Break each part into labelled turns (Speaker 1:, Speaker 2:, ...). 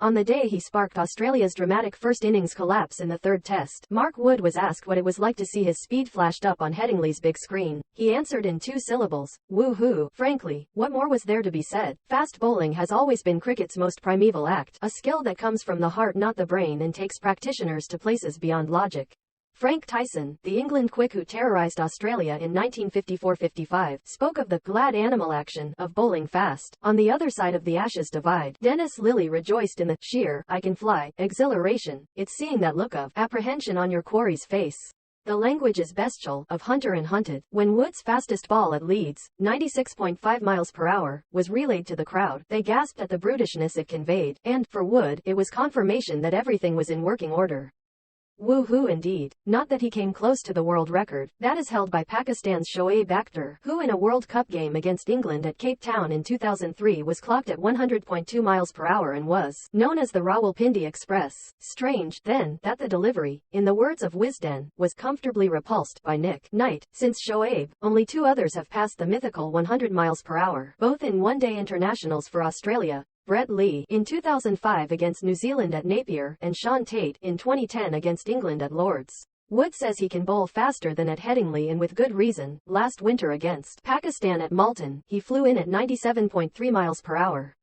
Speaker 1: On the day he sparked Australia's dramatic first innings collapse in the third test, Mark Wood was asked what it was like to see his speed flashed up on Headingley's big screen. He answered in 2 syllables, "Woohoo." Frankly, what more was there to be said? Fast bowling has always been cricket's most primeval act, a skill that comes from the heart not the brain and takes practitioners to places beyond logic. Frank Tyson, the England quick who terrorized Australia in 1954-55, spoke of the glad animal action of bowling fast. On the other side of the Ashes divide, Dennis Lillee rejoiced in the sheer "I can fly" exhilaration. It's seeing that look of apprehension on your quarry's face. The language is bestial, of hunter and hunted. When Wood's fastest ball at Leeds, 96.5 miles per hour, was relayed to the crowd, they gasped at the brutishness it conveyed, and, for Wood, it was confirmation that everything was in working order. Woohoo indeed. Not that he came close to the world record. That is held by Pakistan's Shoaib Akhtar, who in a World Cup game against England at Cape Town in 2003 was clocked at 100.2 miles per hour and was known as the Rawalpindi Express. Strange, then, that the delivery, in the words of Wisden, was comfortably repulsed by Nick Knight. Since Shoaib, only 2 others have passed the mythical 100 miles per hour, both in one-day internationals for Australia. Brett Lee in 2005 against New Zealand at Napier, and Sean Tate in 2010 against England at Lord's. Wood says he can bowl faster than at Headingley, and with good reason. Last winter against Pakistan at Multan, he flew in at 97.3 miles per hour.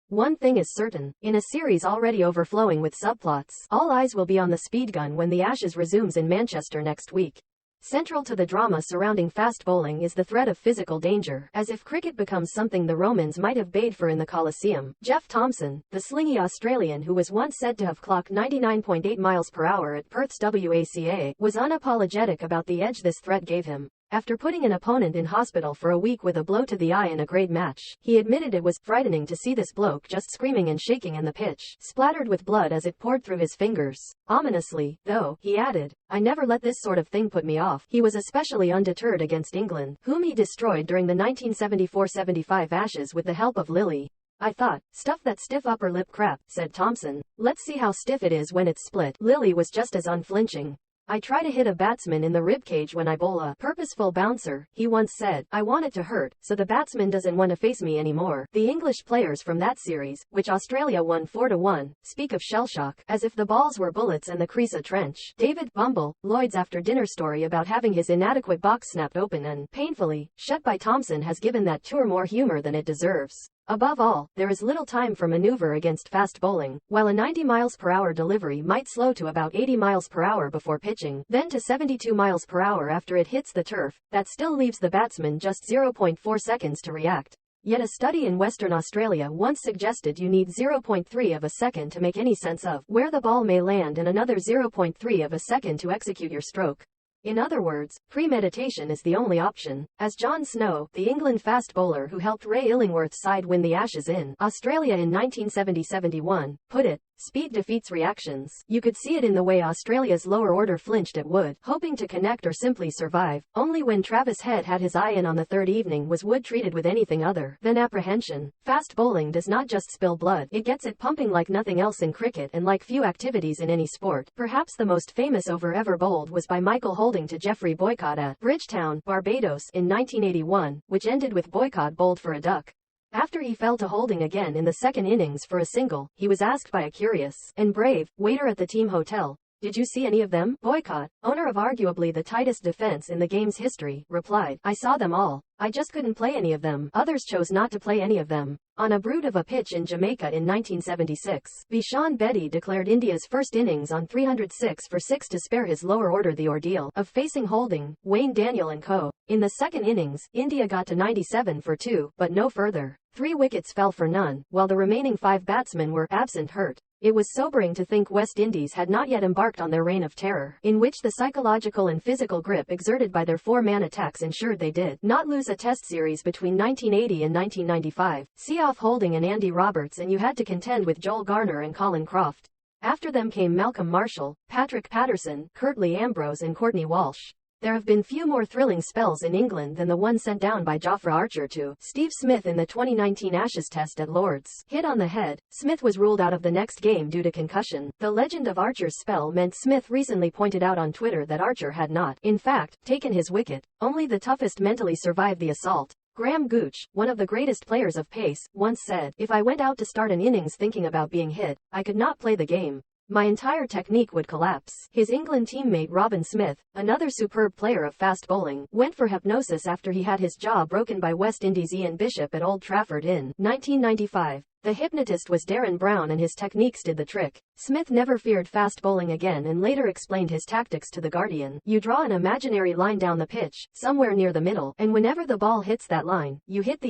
Speaker 1: One thing is certain, in a series already overflowing with subplots, all eyes will be on the speed gun when the Ashes resumes in Manchester next week. Central to the drama surrounding fast bowling is the threat of physical danger, as if cricket becomes something the Romans might have bayed for in the Colosseum. Jeff Thomson, the slingy Australian who was once said to have clocked 99.8 miles per hour at Perth's WACA, was unapologetic about the edge this threat gave him. After putting an opponent in hospital for a week with a blow to the eye in a grade match, he admitted it was frightening to see this bloke just screaming and shaking and the pitch splattered with blood as it poured through his fingers. Ominously, though, he added, "I never let this sort of thing put me off." He was especially undeterred against England, whom he destroyed during the 1974-75 Ashes with the help of Lillee. "I thought, stuff that stiff upper lip crap," said Thomson. "Let's see how stiff it is when it's split." Lillee was just as unflinching. "I try to hit a batsman in the ribcage when I bowl a purposeful bouncer," he once said. "I want it to hurt, so the batsman doesn't want to face me anymore." The English players from that series, which Australia won 4-1, speak of shellshock, as if the balls were bullets and the crease a trench. David Bumble, Lloyd's after-dinner story about having his inadequate box snapped open and, painfully, shut by Thomson has given that tour more humor than it deserves. Above all, there is little time for maneuver against fast bowling. While a 90 miles per hour delivery might slow to about 80 miles per hour before pitching, then to 72 miles per hour after it hits the turf, that still leaves the batsman just 0.4 seconds to react. Yet a study in Western Australia once suggested you need 0.3 of a second to make any sense of where the ball may land and another 0.3 of a second to execute your stroke. In other words, premeditation is the only option. As John Snow, the England fast bowler who helped Ray Illingworth's side win the Ashes in Australia in 1970-71, put it, speed defeats reactions. You could see it in the way Australia's lower order flinched at Wood, hoping to connect or simply survive. Only when Travis Head had his eye in on the third evening was Wood treated with anything other than apprehension. Fast bowling does not just spill blood, it gets it pumping like nothing else in cricket and like few activities in any sport. Perhaps the most famous over ever bowled was by Michael Holding to Geoffrey Boycott at Bridgetown, Barbados, in 1981, which ended with Boycott bowled for a duck. After he fell to Holding again in the second innings for a single, he was asked by a curious and brave waiter at the team hotel, "Did you see any of them?" Boycott, owner of arguably the tightest defense in the game's history, replied, "I saw them all. I just couldn't play any of them. Others chose not to play any of them." On a brute of a pitch in Jamaica in 1976, Bishan Bedi declared India's first innings on 306 for 6 to spare his lower order the ordeal of facing Holding, Wayne Daniel and co. In the second innings, India got to 97 for 2, but no further. 3 wickets fell for none, while the remaining 5 batsmen were absent hurt. It was sobering to think West Indies had not yet embarked on their reign of terror, in which the psychological and physical grip exerted by their 4-man attacks ensured they did not lose a test series between 1980 and 1995. See off Holding and Andy Roberts and you had to contend with Joel Garner and Colin Croft. After them came Malcolm Marshall, Patrick Patterson, Curtly Ambrose and Courtney Walsh. There have been few more thrilling spells in England than the one sent down by Jofra Archer to Steve Smith in the 2019 Ashes Test at Lord's. Hit on the head, Smith was ruled out of the next game due to concussion. The legend of Archer's spell meant Smith recently pointed out on Twitter that Archer had not, in fact, taken his wicket. Only the toughest mentally survived the assault. Graham Gooch, one of the greatest players of pace, once said, "If I went out to start an innings thinking about being hit, I could not play the game. My entire technique would collapse." His England teammate Robin Smith, another superb player of fast bowling, went for hypnosis after he had his jaw broken by West Indies' Ian Bishop at Old Trafford in 1995. The hypnotist was Darren Brown and his techniques did the trick. Smith never feared fast bowling again and later explained his tactics to The Guardian. "You draw an imaginary line down the pitch, somewhere near the middle, and whenever the ball hits that line, you hit the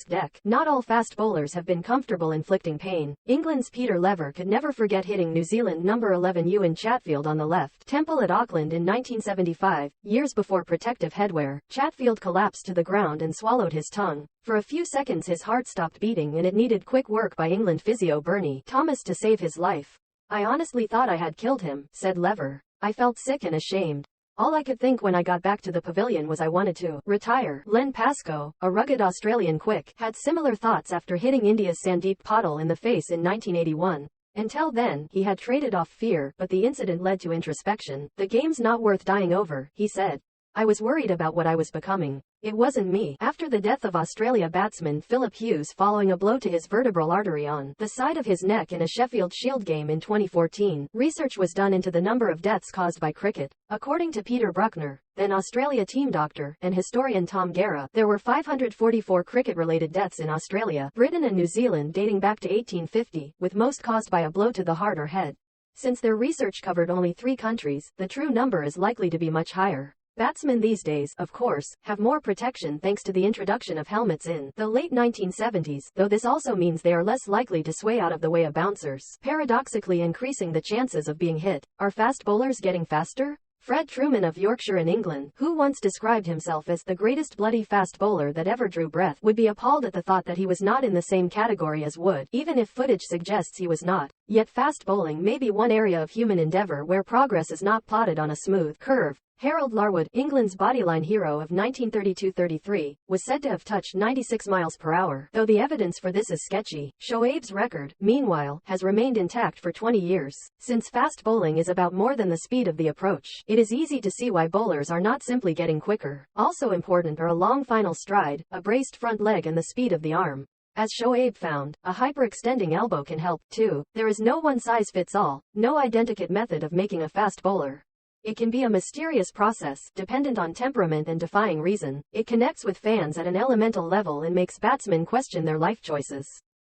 Speaker 1: deck." Not all fast bowlers have been comfortable inflicting pain. England's Peter Lever could never forget hitting New Zealand number 11 Ewan Chatfield on the left temple at Auckland in 1975, years before protective headwear. Chatfield collapsed to the ground and swallowed his tongue. For a few seconds his heart stopped beating and it needed quick work by England physio Bernie Thomas to save his life. "I honestly thought I had killed him," said Lever. "I felt sick and ashamed. All I could think when I got back to the pavilion was I wanted to retire." Len Pascoe, a rugged Australian quick, had similar thoughts after hitting India's Sandeep Patil in the face in 1981. Until then, he had traded off fear, but the incident led to introspection. "The game's not worth dying over," he said. "I was worried about what I was becoming. It wasn't me." After the death of Australia batsman Philip Hughes following a blow to his vertebral artery on the side of his neck in a Sheffield Shield game in 2014, research was done into the number of deaths caused by cricket. According to Peter Bruckner, then Australia team doctor, and historian Tom Guerra, there were 544 cricket-related deaths in Australia, Britain and New Zealand dating back to 1850, with most caused by a blow to the heart or head. Since their research covered only 3 countries, the true number is likely to be much higher. Batsmen these days, of course, have more protection thanks to the introduction of helmets in the late 1970s, though this also means they are less likely to sway out of the way of bouncers, paradoxically increasing the chances of being hit. Are fast bowlers getting faster? Fred Truman of Yorkshire in England, who once described himself as the greatest bloody fast bowler that ever drew breath, would be appalled at the thought that he was not in the same category as Wood, even if footage suggests he was not. Yet fast bowling may be one area of human endeavor where progress is not plotted on a smooth curve. Harold Larwood, England's bodyline hero of 1932-33, was said to have touched 96 miles per hour, though the evidence for this is sketchy. Shoaib's record, meanwhile, has remained intact for 20 years. Since fast bowling is about more than the speed of the approach, it is easy to see why bowlers are not simply getting quicker. Also important are a long final stride, a braced front leg and the speed of the arm. As Shoaib found, a hyperextending elbow can help, too. There is no one-size-fits-all, no identikit method of making a fast bowler. It can be a mysterious process, dependent on temperament and defying reason. It connects with fans at an elemental level and makes batsmen question their life choices.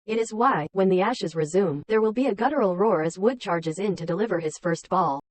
Speaker 1: It is why, when the Ashes resume, there will be a guttural roar as Wood charges in to deliver his first ball.